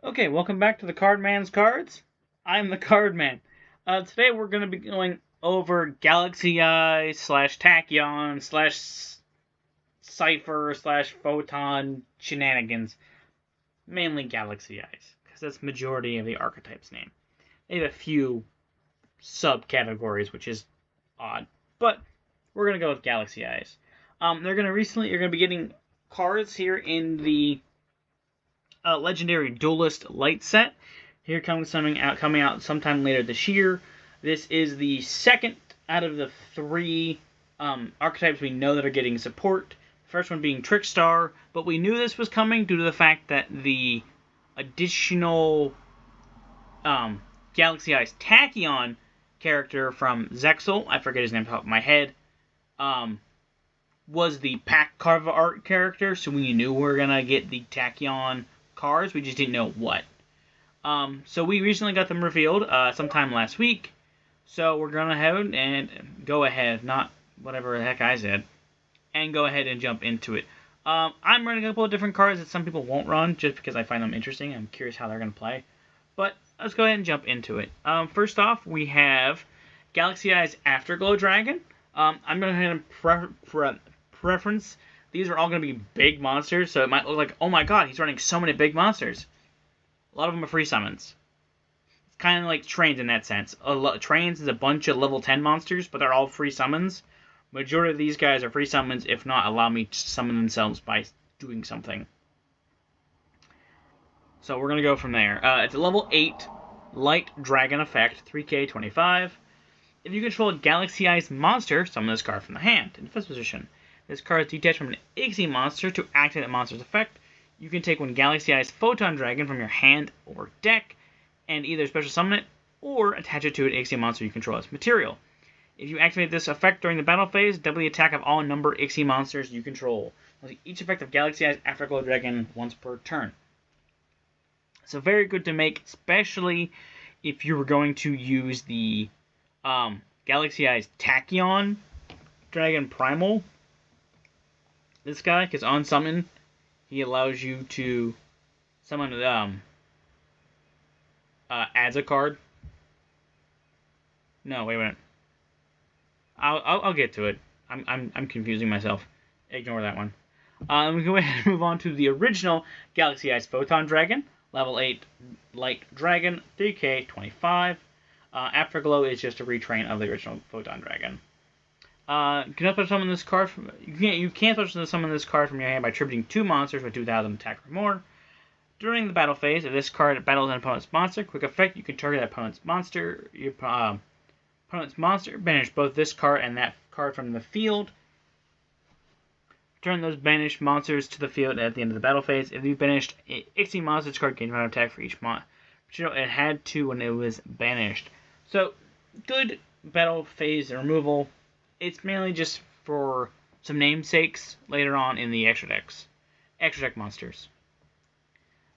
Okay, welcome back to the Cardman's Cards. I'm the Cardman. Today we're going to be going over Galaxy Eye slash Tachyon slash Cipher slash Photon shenanigans. Mainly Galaxy Eyes, because that's the majority of the archetype's name. They have a few subcategories, which is odd, but we're going to go with Galaxy Eyes. You're going to be getting cards here in the legendary duelist light set. Here comes coming out sometime later this year. This is the second out of the three archetypes we know that are getting support. The first one being Trickstar, but we knew this was coming due to the fact that the additional Galaxy Eyes Tachyon character from Zexal, I forget his name off the top of my head, was the pack cover art character, so we knew we were going to get the Tachyon cards, we just didn't know what. So we recently got them revealed sometime last week, so we're going to go ahead, not whatever the heck I said, and go ahead and jump into it. I'm running a couple of different cards that some people won't run, just because I find them interesting. I'm curious how they're going to play. But let's go ahead and jump into it. First off, we have Galaxy Eyes Afterglow Dragon. I'm going to go ahead and preference. These are all going to be big monsters, so it might look like, oh my god, he's running so many big monsters. A lot of them are free summons. It's kind of like Trains in that sense. Trains is a bunch of level 10 monsters, but they're all free summons. Majority of these guys are free summons, if not allow me to summon themselves by doing something. So we're going to go from there. It's a level 8 Light Dragon effect, 3k 25. If you control a Galaxy Eyes monster, summon this card from the hand in defense position. This card is detached from an Ixie monster. To activate that monster's effect, you can take one Galaxy Eyes Photon Dragon from your hand or deck, and either special summon it, or attach it to an Ixie monster you control as material. If you activate this effect during the battle phase, double the attack of all number Ixie monsters you control. Each effect of Galaxy Eyes Afterglow Dragon once per turn. So very good to make, especially if you were going to use the Galaxy Eyes Tachyon Dragon Primal. This guy, because on summon, he allows you to summon adds a card. No, wait a minute. I'll get to it. I'm confusing myself. Ignore that one. We go ahead and move on to the original Galaxy Eyes Photon Dragon, level 8 Light Dragon, 3k 25. Afterglow is just a retrain of the original Photon Dragon. You can special summon this card from you can special summon this card from your hand by tributing 2 monsters with 2,000 attack or more. During the battle phase, if this card battles an opponent's monster, quick effect, you can target that opponent's monster. Your opponent's monster, banish both this card and that card from the field. Return those banished monsters to the field at the end of the battle phase. If you banished Ixie monster, this card gains 1 attack for each monster. It had to when it was banished. So, good battle phase removal. It's mainly just for some namesakes later on in the extra deck monsters.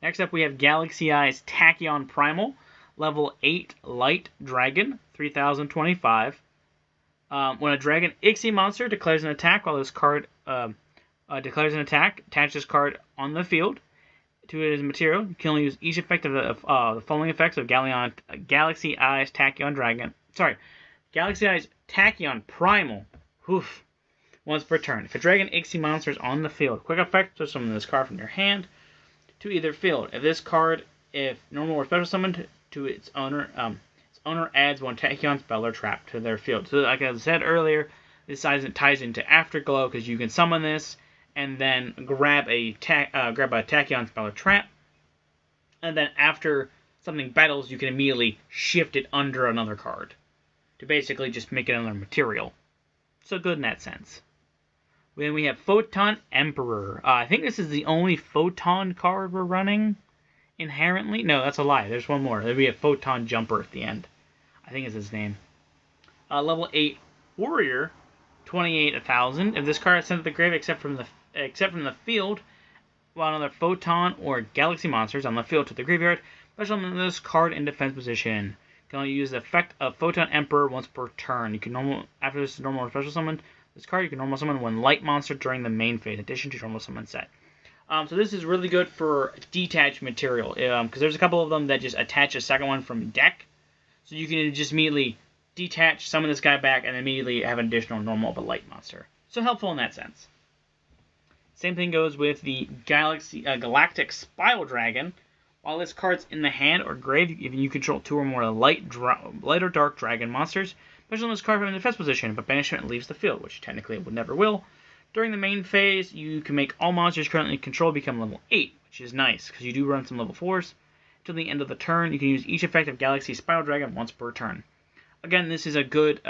Next up, we have Galaxy Eyes Tachyon Primal, level 8 Light Dragon, 3025. When a Dragon Ixie monster declares an attack while this card declares an attack, attach this card on the field to it as material. You can only use each effect of the following effects of Galaxy Eyes Tachyon Dragon. Galaxy Eyes Tachyon Primal. Once per turn. If a Dragon Ixie monster is on the field, quick effect, switch summon this card from your hand to either field. If this card, if normal or special summoned to its owner adds 1 Tachyon spell or trap to their field. So like I said earlier, this ties into Afterglow because you can summon this and then grab a Tachyon spell or trap, and then after something battles, you can immediately shift it under another card to basically just make it another material. So good in that sense. Then we have Photon Emperor. I think this is the only Photon card we're running inherently. No, that's a lie. There's one more. We have Photon Jumper at the end. I think is his name. Level 8 Warrior, 28,000. If this card is sent to the grave except from the field, while another Photon or Galaxy monsters on the field to the graveyard, special summon this card in defense position. You can only use the effect of Photon Emperor once per turn. You can after this normal or special summon this card, you can normal summon 1 light monster during the main phase, in addition to normal summon set. So this is really good for detached material, because there's a couple of them that just attach a second one from deck. So you can just immediately detach some of this guy back and immediately have an additional normal but light monster. So helpful in that sense. Same thing goes with the Galactic Spiral Dragon. While this card's in the hand or grave, if you control 2 or more light or dark dragon monsters, special this card from the defense position, but banishment leaves the field, which technically it would never will. During the main phase, you can make all monsters currently controlled become level 8, which is nice, because you do run some level 4s. Until the end of the turn, you can use each effect of Galaxy Spiral Dragon once per turn. Again, this is a good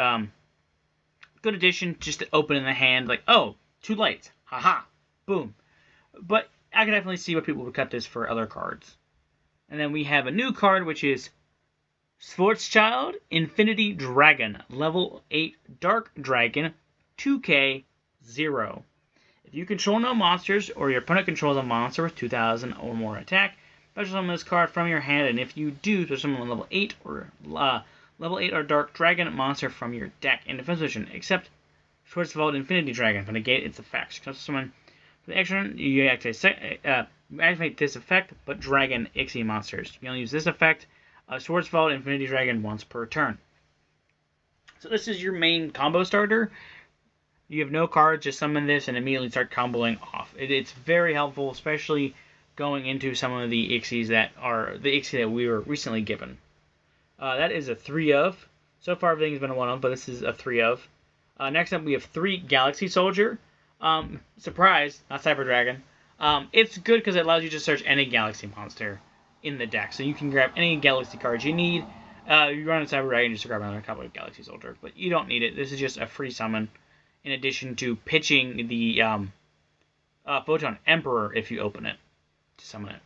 addition just to open in the hand, like, oh, 2 lights, haha, boom. But I can definitely see why people would cut this for other cards. And then we have a new card, which is Schwarzschild Infinity Dragon, level 8 Dark Dragon, 2k, 0. If you control no monsters, or your opponent controls a monster with 2,000 or more attack, special summon this card from your hand, and if you do, special summon level 8 or Dark Dragon monster from your deck in defense position, except Schwarzschild Infinity Dragon, to negate its effects. Special summon for the extra, you activate this effect, but Dragon Ixie monsters. You can only use this effect, Schwarzschild Infinity Dragon, once per turn. So this is your main combo starter. You have no cards, just summon this and immediately start comboing off. It's very helpful, especially going into some of the Ixies that are the Ixie that we were recently given. That is a 3 of. So far everything has been a 1 of, but this is a 3 of. Next up we have 3 Galaxy Soldier. Surprise, not Cipher Dragon. It's good because it allows you to search any Galaxy monster in the deck. So you can grab any Galaxy cards you need. You run a Cipher Dragon just to grab another couple of Galaxy Soldier. But you don't need it. This is just a free summon, in addition to pitching the Photon Emperor if you open it to summon it.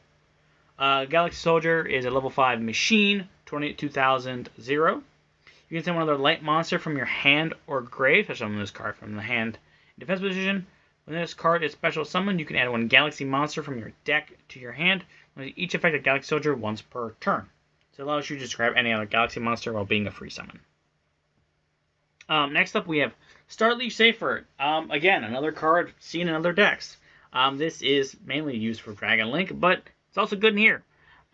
Galaxy Soldier is a level 5 machine, 2,000, 0. You can send one other light monster from your hand or grave, so summon this card from the hand in defense position. When this card is special summoned, you can add 1 Galaxy monster from your deck to your hand, with each effect of Galaxy Soldier once per turn. So it allows you to just grab any other Galaxy monster while being a free summon. Next up, we have StarLiege Seraph. Again, another card seen in other decks. This is mainly used for Dragon Link, but it's also good in here.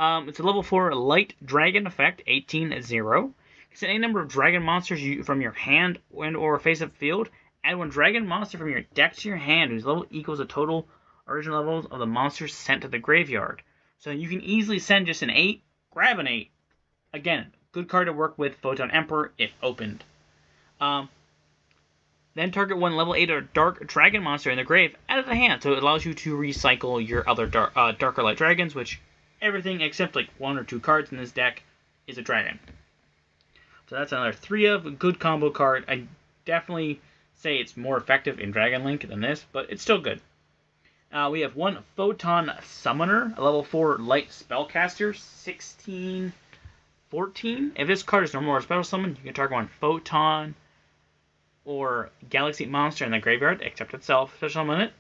It's a level 4 Light Dragon effect, 18-0. You can send any number of Dragon monsters from your hand or face-up field. Add 1 Dragon monster from your deck to your hand, whose level equals the total original levels of the monsters sent to the graveyard. So you can easily send just an 8, grab an 8. Again, good card to work with Photon Emperor if opened. Then target 1 level 8 or Dark Dragon monster in the grave out of the hand, so it allows you to recycle your other Darker Light Dragons, which everything except like 1 or 2 cards in this deck is a dragon. So that's another 3 of, a good combo card. I definitely say it's more effective in Dragon Link than this, but it's still good. We have 1 Photon Summoner, a level 4 Light Spellcaster, 16-14. If this card is normal or special summon, you can target 1 Photon or Galaxy monster in the graveyard, except itself, special summon it.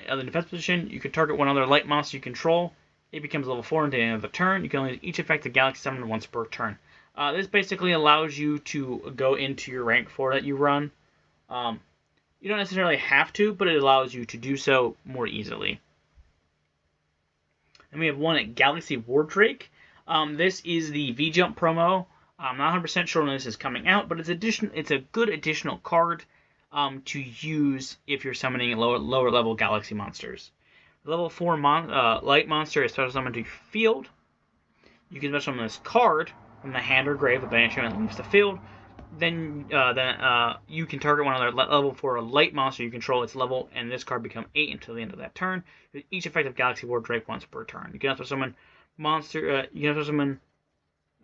In the defense position, you can target 1 other light monster you control. It becomes level 4 until the end of the turn. You can only use each effect of Galaxy Summoner once per turn. This basically allows you to go into your rank 4 that you run. You don't necessarily have to, but it allows you to do so more easily. And we have 1 Galaxy Wardrake. This is the V-Jump promo. I'm not 100% sure when this is coming out, but it's a good additional card to use if you're summoning lower level Galaxy monsters. The level 4 light monster is special summoned to your field. You can special summon this card from the hand or grave. The banishment leaves the field. Then you can target 1 other level 4 light monster you control its level, and this card become 8 until the end of that turn. With each effect of Galaxy Wardrake once per turn. You can also summon monster. You can also summon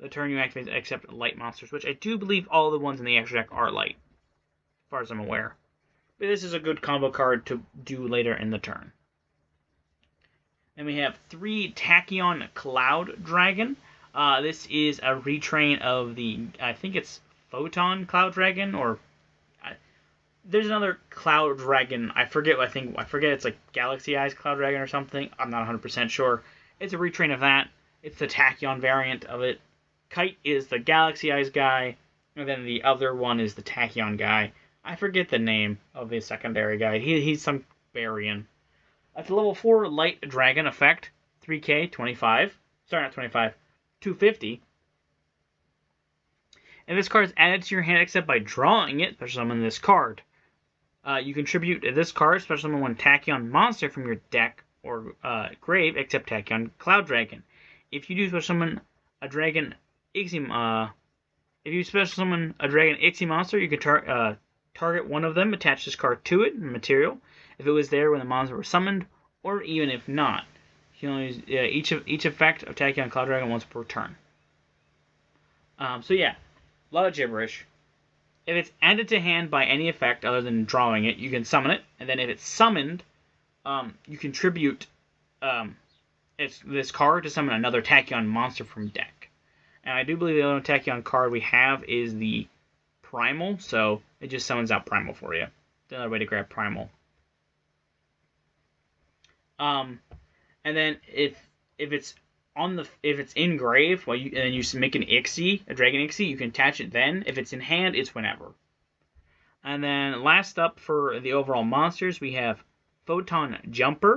the turn you activate except light monsters, which I do believe all the ones in the extra deck are light, as far as I'm aware. But this is a good combo card to do later in the turn. Then we have 3 Tachyon Cloudragon. This is a retrain of the, I think it's Photon Cloudragon, or there's another Cloudragon. I forget. I forget. It's like Galaxy Eyes Cloudragon or something. I'm not 100% sure. It's a retrain of that. It's the Tachyon variant of it. Kite is the Galaxy Eyes guy, and then the other one is the Tachyon guy. I forget the name of his secondary guy. He's some Barian. It's a level 4 light dragon effect, 3k, 25. Sorry, not 25, 250. And this card is added to your hand except by drawing it, special summon this card. You contribute this card, special summon one Tachyon monster from your deck or grave, except Tachyon Cloudragon. If you do special summon a dragon Ixie, if you special summon a dragon Ixie monster, you can target one of them, attach this card to it, material, if it was there when the monster was summoned, or even if not. You can only use each effect of Tachyon Cloudragon once per turn. So yeah, a lot of gibberish. If it's added to hand by any effect other than drawing it, you can summon it, and then if it's summoned, you contribute this card to summon another Tachyon monster from deck. And I do believe the only Tachyon card we have is the Primal, so it just summons out Primal for you. It's another way to grab Primal. And then if it's in grave, and then you make an Ixie, a dragon Ixie, you can attach it then. If it's in hand, it's whenever. And then last up for the overall monsters, we have Photon Jumper.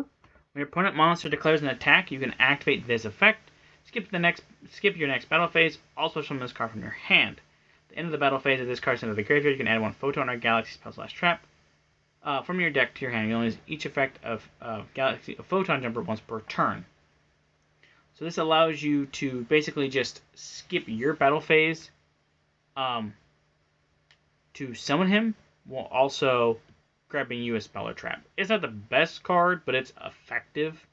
When your opponent monster declares an attack, you can activate this effect. Skip your next battle phase. Also summon this card from your hand. At the end of the battle phase, if this card is into the graveyard, you can add one Photon or Galaxy spell/trap from your deck to your hand. You only use each effect of Photon Jumper once per turn. So this allows you to basically just skip your battle phase to summon him, while also grabbing you a spell or trap. It's not the best card, but it's effective.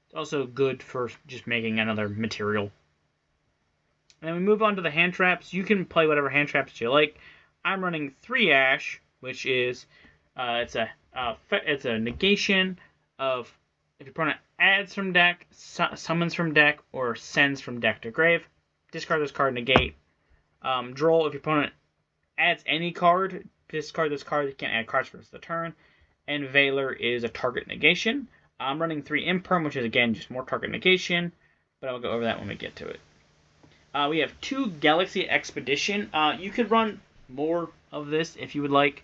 It's also good for just making another material. And then we move on to the hand traps. You can play whatever hand traps you like. I'm running 3 Ash, which is it's a negation of if your opponent adds from deck, summons from deck, or sends from deck to grave. Discard this card, negate. Droll, if your opponent adds any card, discard this card. You can't add cards for the turn. And Valor is a target negation. I'm running 3 Imperm, which is again just more target negation, but I'll go over that when we get to it. We have 2 Galaxy Expedition. You could run more of this if you would like.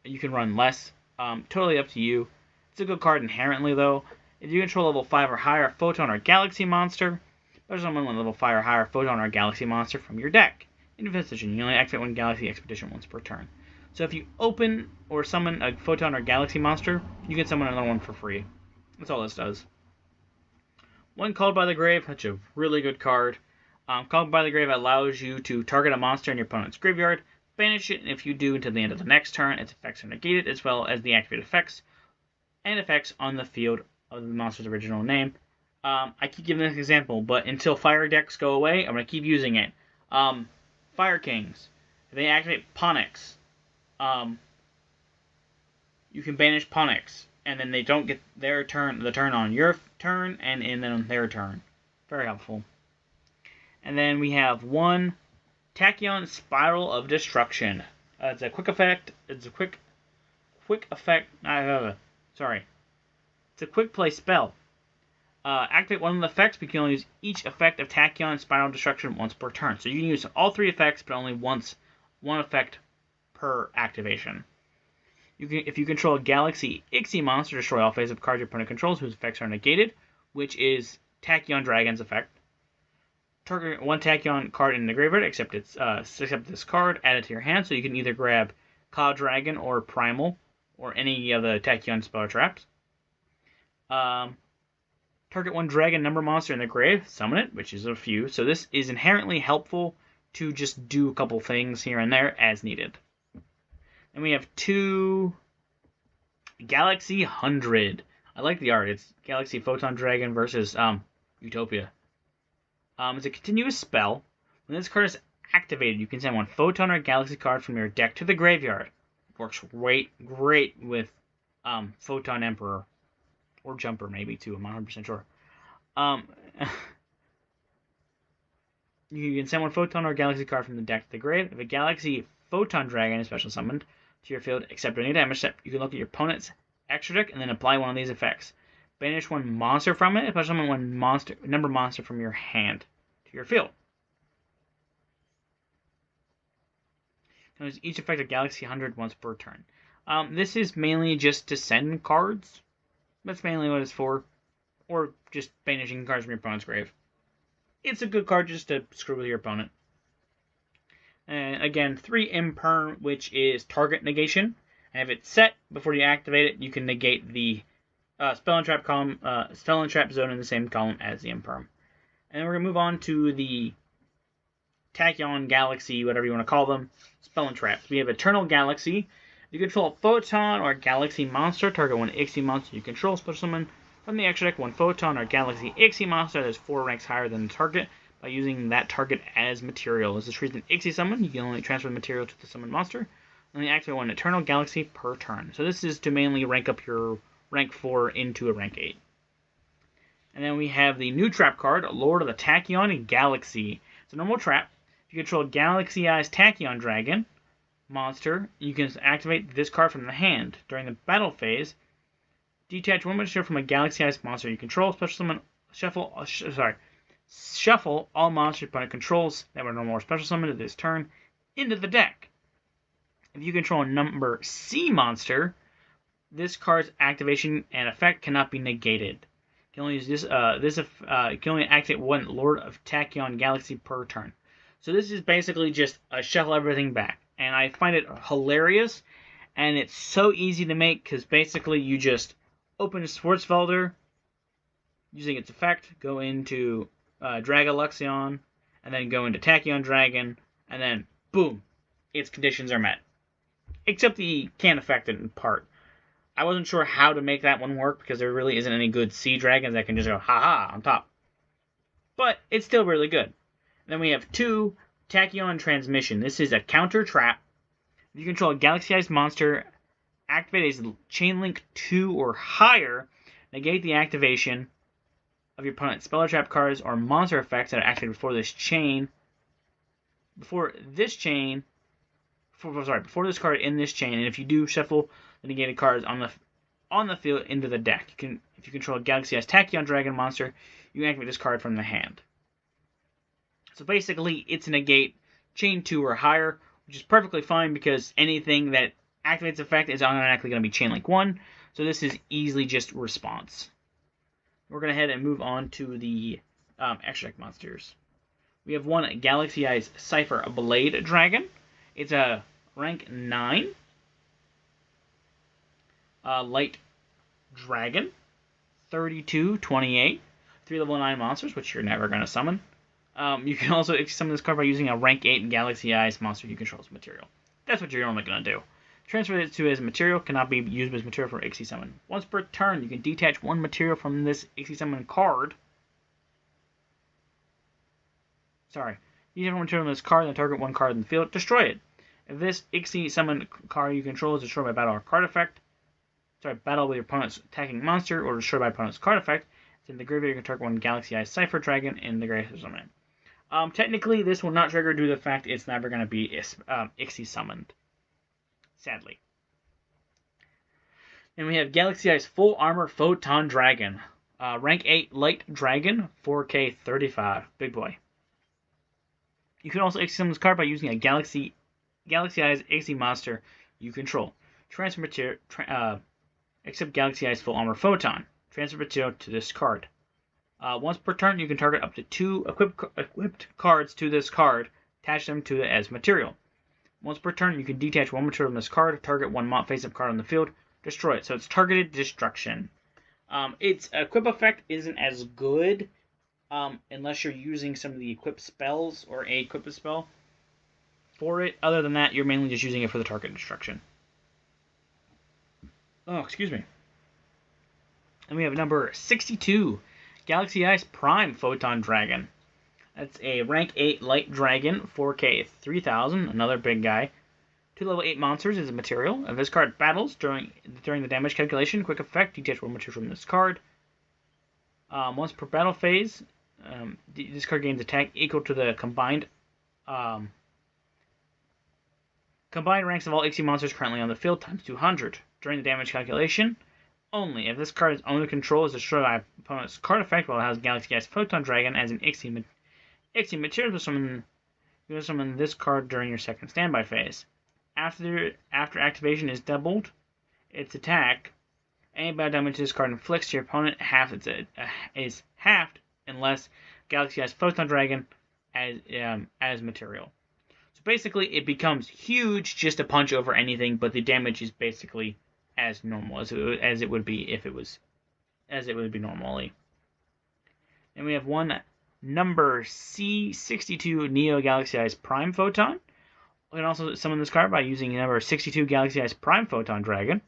You can run less. Totally up to you. It's a good card inherently, though. If you control level 5 or higher Photon or Galaxy monster, there's someone with level 5 or higher Photon or Galaxy monster from your deck. In defense position, you only activate 1 Galaxy Expedition once per turn. So if you open or summon a Photon or Galaxy monster, you can summon another one for free. That's all this does. 1 Called by the Grave, that's a really good card. Called by the Grave allows you to target a monster in your opponent's graveyard, banish it, and if you do until the end of the next turn, its effects are negated, as well as the activated effects and effects on the field of the monster's original name. I keep giving this example, but until fire decks go away, I'm going to keep using it. Fire Kings, if they activate Ponix, you can banish Ponix, and then they don't get the turn on your turn, and then on their turn. Very helpful. And then we have 1 Tachyon Spiral of Destruction. It's a quick effect. It's a quick effect. Sorry. It's a quick play spell. Activate one of the effects, but you can only use each effect of Tachyon Spiral of Destruction once per turn. So you can use all 3 effects, but only one effect per activation. If you control a Galaxy Ixie monster, destroy all face-up cards your opponent controls whose effects are negated, which is Tachyon Dragon's effect. Target 1 Tachyon card in the graveyard, except this card, add it to your hand, so you can either grab Cloudragon or Primal, or any of the Tachyon spell traps. Target 1 dragon number monster in the grave, summon it, which is a few, so this is inherently helpful to just do a couple things here and there as needed. And we have 2 Galaxy 100. I like the art. It's Galaxy Photon Dragon versus Utopia. It's a continuous spell. When this card is activated, you can send 1 Photon or Galaxy card from your deck to the graveyard. Works great with Photon Emperor. Or Jumper, maybe, too. I'm not 100% sure. You can send 1 Photon or Galaxy card from the deck to the grave. If a Galaxy Photon Dragon is special summoned to your field, except any damage step, you can look at your opponent's extra deck and then apply one of these effects. Banish 1 monster from it, special summon 1 number monster from your hand to your field. You can use each effect of Galaxy 100 once per turn. This is mainly just to send cards. That's mainly what it's for. Or just banishing cards from your opponent's grave. It's a good card just to screw with your opponent. And again, 3 Imperm, which is target negation. And if it's set before you activate it, you can negate the spell and trap column, spell and trap zone in the same column as the Imperm. And then we're gonna move on to the Tachyon Galaxy, whatever you want to call them, spell and traps. We have Eternal Galaxy. You control a Photon or Galaxy monster. Target one Ixie monster you control. Special summon from the extra deck one Photon or Galaxy Ixie monster that is 4 ranks higher than the target by using that target as material. As this treats an Ixie summon, you can only transfer the material to the summoned monster. Only activate one Eternal Galaxy per turn. So this is to mainly rank up your rank 4 into a rank 8. And then we have the new trap card, Lord of the Tachyon Galaxy. It's a normal trap. If you control Galaxy-Eyes Tachyon Dragon monster, you can activate this card from the hand. During the battle phase, detach one material from a Galaxy-Eyes monster you control. Special summon, shuffle all monster opponent controls that were normal or special summoned this turn into the deck. If you control a number C monster, this card's activation and effect cannot be negated. You can only use this. You can only activate one Lord of Tachyon Galaxy per turn. So this is basically just a shuffle everything back. And I find it hilarious. And it's so easy to make because basically you just open Schwarzschild using its effect, go into Draglubion, and then go into Tachyon Dragon, and then boom, its conditions are met. Except the can't affect it in part. I wasn't sure how to make that one work because there really isn't any good sea dragons that can just go ha-ha on top. But it's still really good. Then we have 2 Tachyon Transmission. This is a counter trap. If you control a Galaxy-Eyes monster, activate a chain link 2 or higher, negate the activation of your opponent's spell or trap cards or monster effects that are activated before this card in this chain, and if you do, shuffle the negated cards on the field into the deck. If you control a Galaxy-Eyes Tachyon Dragon monster, you can activate this card from the hand. So basically, it's a negate chain 2 or higher, which is perfectly fine because anything that activates effect is automatically going to be chain link 1. So this is easily just response. We're going to head and move on to the extra deck monsters. We have 1 Galaxy-Eyes Cipher Blade Dragon. It's a rank 9 light dragon, 32/28, 3 level 9 monsters, which you're never going to summon. You can also summon this card by using a rank 8 Galaxy-Eyes monster you control as material. That's what you're normally going to do. Transfer it to as material, cannot be used as material for Ixie summon. Once per turn, you can detach 1 material from this Ixie summon card. Detach 1 material from this card, then target 1 card in the field, destroy it. If this Ixie summon card you control is destroyed by battle or card effect, battle with your opponent's attacking monster, or destroyed by opponent's card effect, it's in the graveyard, you can target 1 Galaxy-Eyes Cipher Dragon in the graveyard summon. Technically, this will not trigger due to the fact it's never going to be Ixie summoned. Sadly. And we have Galaxy-Eyes Full Armor Photon Dragon. Rank 8 Light Dragon, 4K 35. Big boy. You can also Ixie summon this card by using a Galaxy-Eyes Ixie monster you control. Transfer material, except Galaxy-Eyes Full Armor Photon. Transfer material to this card. Once per turn, you can target up to 2 equipped cards to this card, attach them to it as material. Once per turn, you can detach 1 material from this card, target 1 face-up card on the field, destroy it. So it's targeted destruction. Its equip effect isn't as good unless you're using some of the equipped spells or a equipped spell for it. Other than that, you're mainly just using it for the target destruction. Oh, excuse me. And we have number 62. Galaxy-Eyes Prime Photon Dragon. That's a rank 8 light dragon, 4K 3000, another big guy. 2 level 8 monsters is a material. If this card battles during the damage calculation, quick effect, detach 1 material from this card. Once per battle phase, this card gains attack equal to the combined ranks of all Ixie monsters currently on the field times 200. During the damage calculation, only if this card's owner control is destroyed by opponent's card effect while it has Galaxy-Eyes Photon Dragon as an Ixie material, you will summon this card during your second standby phase. After activation is doubled, its attack, any battle damage this card inflicts to your opponent is halved unless Galaxy has Photon Dragon as material. So basically, it becomes huge just to punch over anything, but the damage is basically as normal as it would be if it was as it would be normally. And we have one number C62 Neo Galaxy Eyes Prime Photon. We can also summon this card by using number 62 Galaxy Eyes Prime Photon Dragon.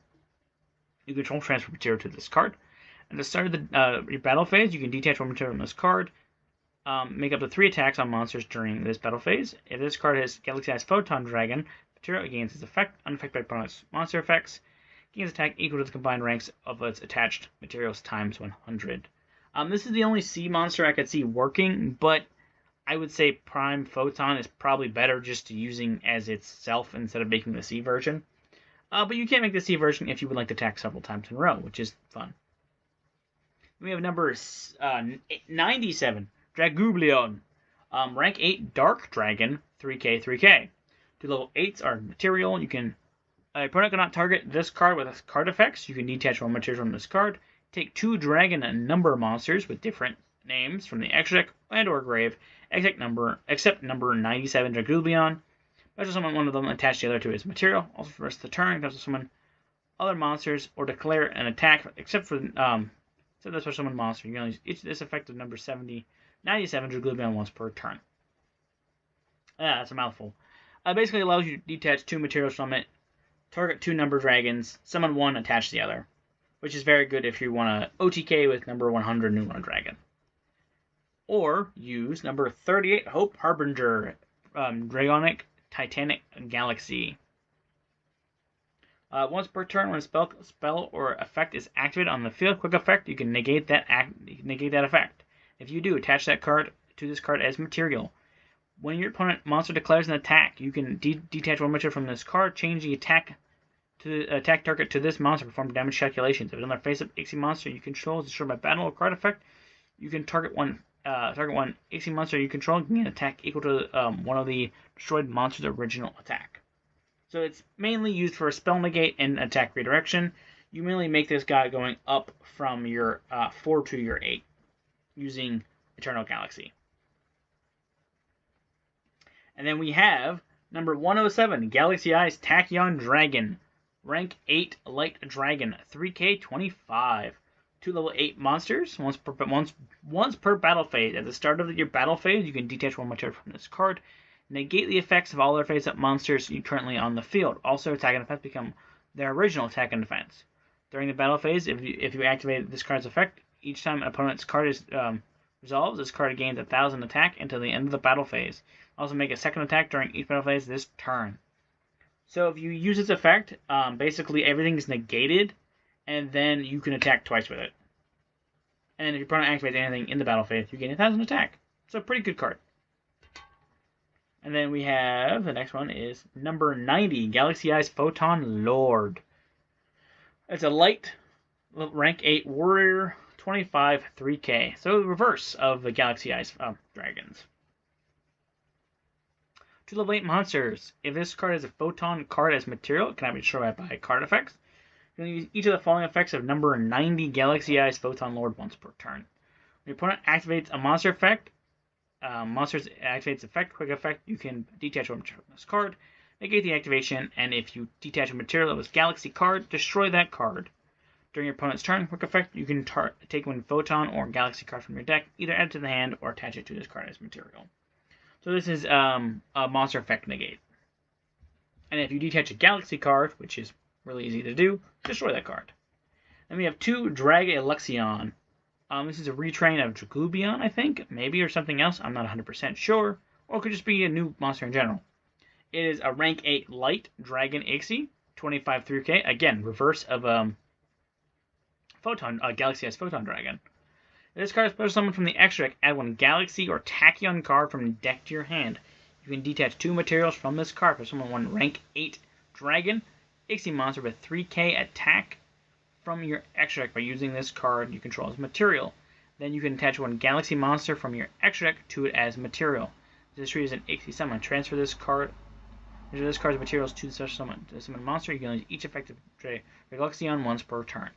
You control transfer material to this card. At the start of your battle phase, you can detach one material from this card. Make up to 3 attacks on monsters during this battle phase. If this card has Galaxy Eyes Photon Dragon material, it gains its effect, unaffected by opponent's monster effects. Gains attack equal to the combined ranks of its attached materials times 100. This is the only C monster I could see working, but I would say Prime Photon is probably better just using as itself instead of making the C version. But you can make the C version if you would like to attack several times in a row, which is fun. We have number 97, Draglubion. Rank 8 Dark Dragon, 3k, 3k. 2 level 8s are material. You can opponent cannot target this card with card effects. You can detach one material from this card. Take 2 dragon and number monsters with different names from the extra deck and or grave, except number 97 Draglubion. Special summon one of them, attach the other to his material. Also for the rest of the turn, you can also summon other monsters or declare an attack, except for the special summon monster. You can only use each of this effect of number 97 Draglubion once per turn. That's a mouthful. Basically allows you to detach 2 materials from it, target 2 number dragons, summon one, attach the other, which is very good if you want to OTK with number 100 New Dragon. Or use number 38 Hope Harbinger, Dragonic Titanic Galaxy. Once per turn, when a spell or effect is activated on the field, quick effect, you can negate that effect. If you do, attach that card to this card as material. When your opponent monster declares an attack, you can detach one material from this card, change the attack target to this monster, perform damage calculations. If another face-up Ixie monster you control is destroyed by battle or card effect, you can target one Ixie monster you control and gain an attack equal to one of the destroyed monster's original attack. So it's mainly used for spell negate and attack redirection. You mainly make this guy going up from your 4 to your 8 using Eternal Galaxy. And then we have number 107, Galaxy Eyes Tachyon Dragon. Rank 8 Light Dragon, 3k, 25. 2 level 8 monsters, once per battle phase. At the start of your battle phase, you can detach one material from this card. Negate the effects of all other face-up monsters you currently on the field. Also, attack and defense become their original attack and defense. During the battle phase, if you activate this card's effect, each time an opponent's card is resolves, this card gains 1,000 attack until the end of the battle phase. Also, make a second attack during each battle phase this turn. So if you use its effect, basically everything is negated, and then you can attack twice with it. And if your opponent activates anything in the battle phase, you gain 1,000 attack. So a pretty good card. And then we have, the next one is number 90, Galaxy Eyes Photon Lord. It's a light, rank 8 warrior, 25, 3k. So the reverse of the Galaxy Eyes dragons. 2 level 8 monsters. If this card is a photon card as material, it cannot be destroyed by card effects. You can use each of the following effects of number 90 Galaxy Eyes Photon Lord once per turn. When your opponent activates a monster effect, monsters activates effect, quick effect, you can detach one material from this card, negate the activation, and if you detach a material of this Galaxy card, destroy that card. During your opponent's turn, quick effect, you can take one Photon or Galaxy card from your deck, either add it to the hand or attach it to this card as material. So this is a monster effect negate. And if you detach a Galaxy card, which is really easy to do, destroy that card. Then we have 2 Drag Alexion. This is a retrain of Draglubion, I think, maybe, or something else. I'm not 100% sure. Or it could just be a new monster in general. It is a rank 8 Light Dragon Ixie, 25 3k. Again, reverse of Galaxy Eyes Photon Dragon. If this card is special summoned from the extra deck, add one Galaxy or Tachyon card from the deck to your hand. You can detach 2 materials from this card for summon one rank 8 Dragon Ixie monster with 3k attack from your extra deck by using this card you control as material. Then you can attach one Galaxy monster from your extra deck to it as material. This tree is an Ixie summon. Transfer this card Enter this card's materials to the special summon. To summon a monster, you can use each effective Draglubion once per turn.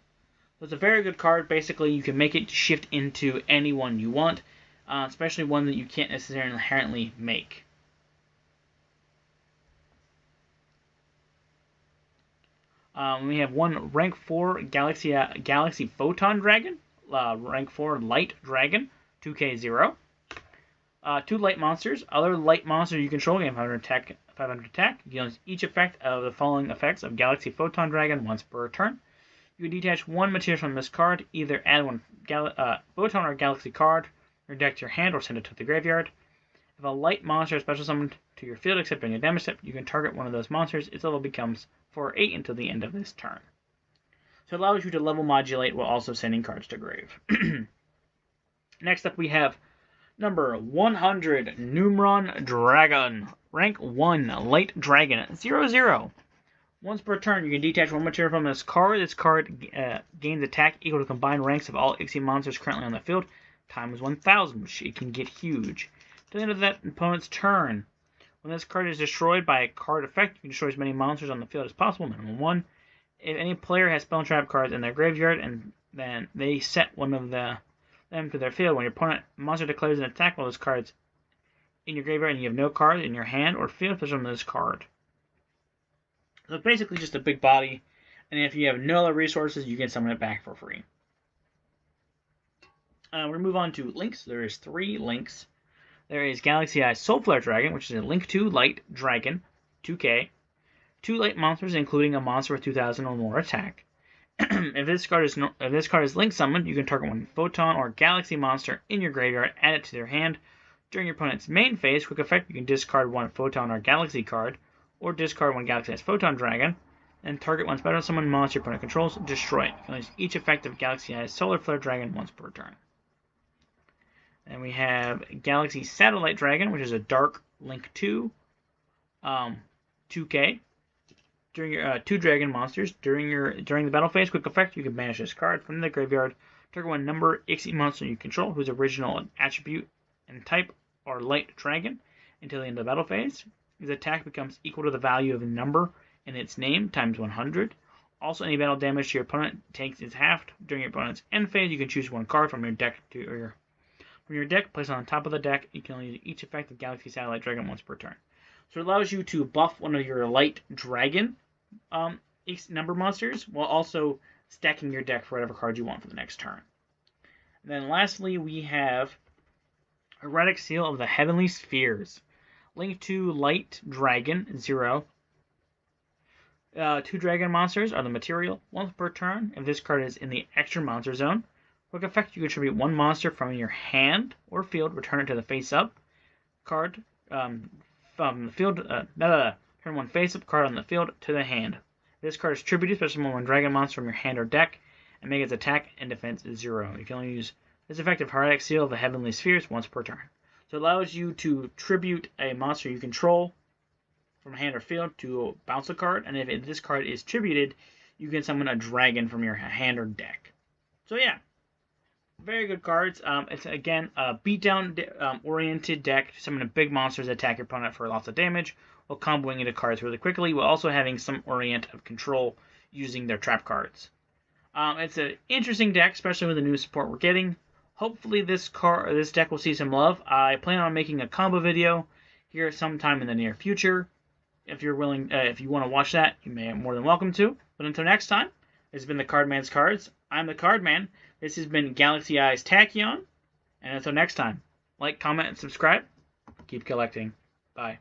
So it's a very good card. Basically, you can make it shift into any one you want, especially one that you can't necessarily inherently make. We have one rank 4 Galaxy Photon Dragon, rank 4 Light Dragon, 2k0. 2 light monsters. Other light monsters you control gain 500 attack. 500 attack. You can use each effect of the following effects of Galaxy Photon Dragon once per turn. You can detach one material from this card, either add one Photon or Galaxy card, or deck to your hand, or send it to the graveyard. If a light monster is special summoned to your field except during a damage step, you can target one of those monsters. Its level becomes 4 or 8 until the end of this turn. So it allows you to level modulate while also sending cards to grave. Next up we have number 100, Numeron Dragon. Rank 1, Light Dragon, 0/0. Once per turn, you can detach one material from this card. This card gains attack equal to combined ranks of all Ixie monsters currently on the field, times 1,000, which it can get huge. To the end of that opponent's turn, when this card is destroyed by a card effect, you can destroy as many monsters on the field as possible, minimum 1. If any player has spell and trap cards in their graveyard, and then they set one of them to their field, when your opponent monster declares an attack while this card's in your graveyard and you have no cards in your hand or field, push on this card. So it's basically just a big body, and if you have no other resources, you can summon it back for free. We're going to move on to links. There is 3 links. There is Galaxy Eye Soulflare Dragon, which is a Link 2 Light Dragon, 2k. 2 light monsters, including a monster with 2,000 or more attack. If this card is link summoned, you can target one Photon or Galaxy monster in your graveyard, add it to their hand. During your opponent's main phase, quick effect, you can discard one Photon or Galaxy card, or discard one Galaxy Eye Photon Dragon, and target one special summon monster your opponent controls, destroy it. You can use each effect of Galaxy Eye Solar Flare Dragon once per turn. And we have Galaxy Satellite Dragon, which is a Dark Link 2, 2k. During your 2 dragon monsters, during the battle phase, quick effect, you can banish this card from the graveyard. Target one number Ixie monster you control, whose original attribute and type are Light Dragon, until the end of the battle phase. His attack becomes equal to the value of the number in its name times 100. Also, any battle damage to your opponent takes is halved. During your opponent's end phase, you can choose one card from your deck place it on top of the deck. You can only use each effect of Galaxy Satellite Dragon once per turn. So it allows you to buff one of your Light Dragon number monsters while also stacking your deck for whatever card you want for the next turn. And then lastly, we have Heretic Seal of the Heavenly Spheres. Link 2 Light Dragon, 0. 2 dragon monsters are the material, once per turn. If this card is in the extra monster zone, quick effect, you contribute one monster from your hand or field, return it to the face-up card from the field. Turn one face-up card on the field to the hand. This card is tributed, special summon one dragon monster from your hand or deck, and make its attack and defense 0. You can only use this effective Heretic Seal of the Heavenly Spheres once per turn. So it allows you to tribute a monster you control from hand or field to bounce a card, and if this card is tributed, you can summon a dragon from your hand or deck. So yeah, very good cards. It's again a beatdown oriented deck to summon big monsters that attack your opponent for lots of damage, while comboing into cards really quickly, while also having some orient of control using their trap cards. It's an interesting deck, especially with the new support we're getting. Hopefully this deck will see some love. I plan on making a combo video here sometime in the near future. If you're willing, if you want to watch that, you may be more than welcome to. But until next time, this has been the Cardman's Cards. I'm the Cardman. This has been Galaxy Eye's Tachyon. And until next time, like, comment, and subscribe. Keep collecting. Bye.